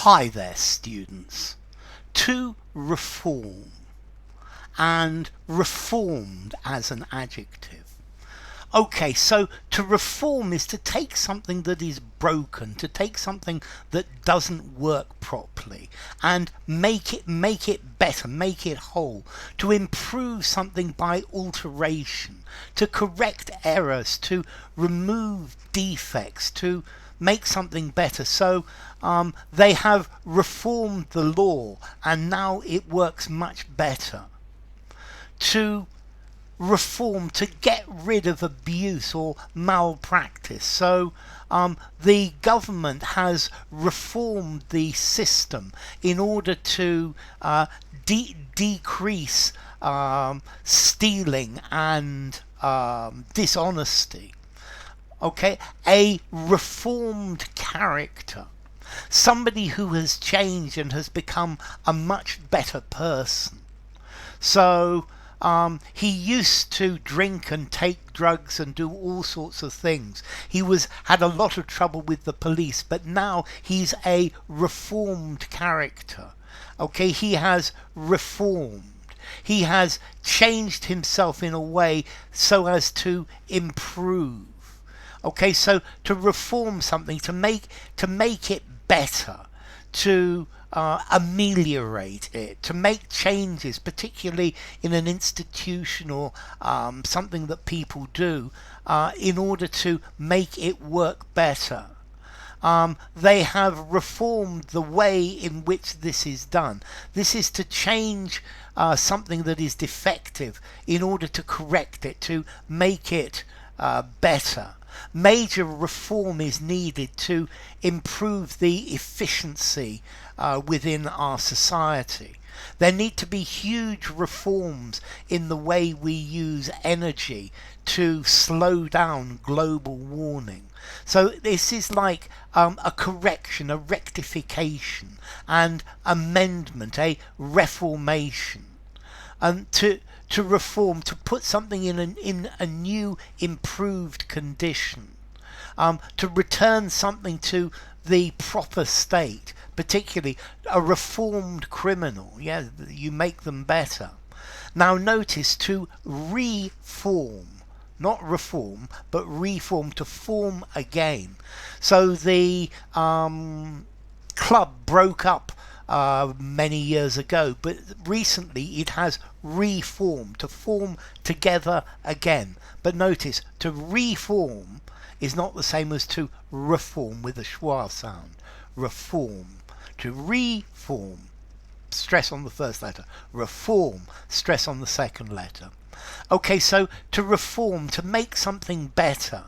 Hi there, students. To reform, and reformed as an adjective. Okay, so to reform is to take something that is broken, to take something that doesn't work properly and make it better, make it whole, to improve something by alteration, to correct errors, to remove defects, to make something better. So they have reformed the law and now it works much better. To reform, to get rid of abuse or malpractice. So the government has reformed the system in order to decrease stealing and dishonesty. Okay, a reformed character, somebody who has changed and has become a much better person. So he used to drink and take drugs and do all sorts of things. He had a lot of trouble with the police, but now he's a reformed character. Okay, he has reformed. He has changed himself in a way so as to improve. Okay, so to reform something, to make it better, to ameliorate it, to make changes, particularly in an institution or something that people do, in order to make it work better. They have reformed the way in which this is done. This is to change something that is defective in order to correct it, to make it better. Major reform is needed to improve the efficiency within our society. There need to be huge reforms in the way we use energy to slow down global warming. So this is like a correction, a rectification, and amendment, a reformation. And to reform, to put something in a new, improved condition, to return something to the proper state, particularly a reformed criminal. Yeah, you make them better. Now notice, to reform, not reform, but reform, to form again. So the club broke up many years ago, but recently it has reformed, to form together again. But notice, to reform is not the same as to reform with a schwa sound. Reform. To reform, stress on the first letter. Reform, stress on the second letter. Okay, so to reform, to make something better.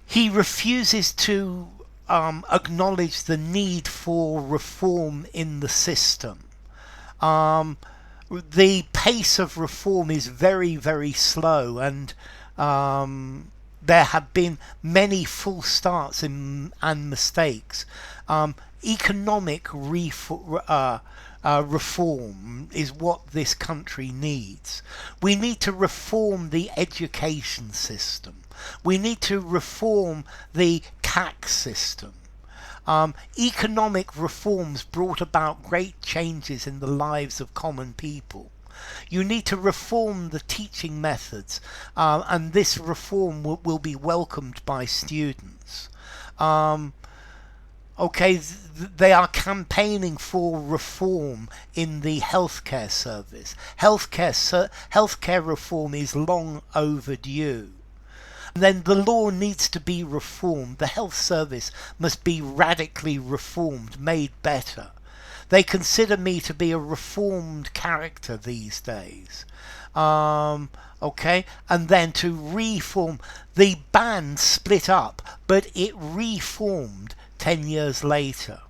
He refuses to acknowledge the need for reform in the system. The pace of reform is very, very slow, and there have been many false starts and mistakes. Economic reform is what this country needs. We need to reform the education system. We need to reform the tax system. Economic reforms brought about great changes in the lives of common people. You need to reform the teaching methods, and this reform will be welcomed by students. Okay, they are campaigning for reform in the healthcare service. Healthcare reform is long overdue. And then the law needs to be reformed. The health service must be radically reformed, made better. They consider me to be a reformed character these days. Okay, and then to reform. The band split up, but it reformed 10 years later.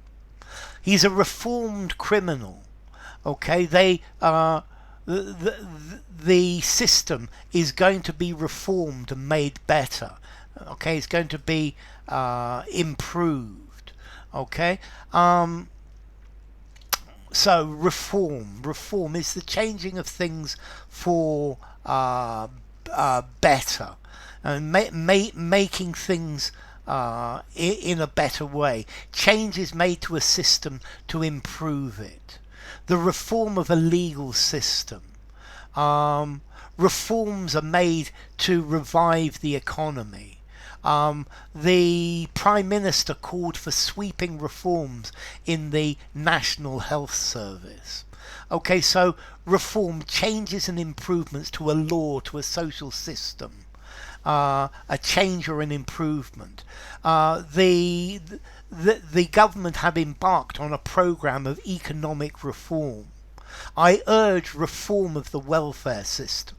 He's a reformed criminal. Okay, the system is going to be reformed and made better. Okay, it's going to be improved. Okay, so reform is the changing of things for better, and making things in a better way. Change is made to a system to improve it. The reform of a legal system. Reforms are made to revive the economy. The Prime Minister called for sweeping reforms in the National Health Service. Okay, so reform, changes and improvements to a law, to a social system. A change or an improvement. The government have embarked on a program of economic reform. I urge reform of the welfare system.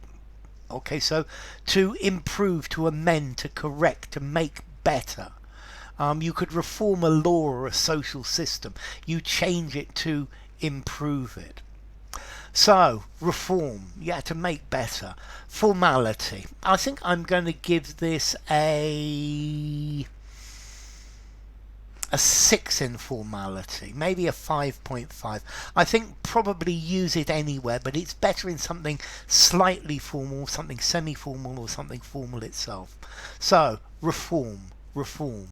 Okay, so to improve, to amend, to correct, to make better. You could reform a law or a social system. You change it to improve it. So, reform, yeah, to make better. Formality. I think I'm going to give this a 6 in formality, maybe a 5.5. I think probably use it anywhere, but it's better in something slightly formal, something semi-formal, or something formal itself. So, reform, reform.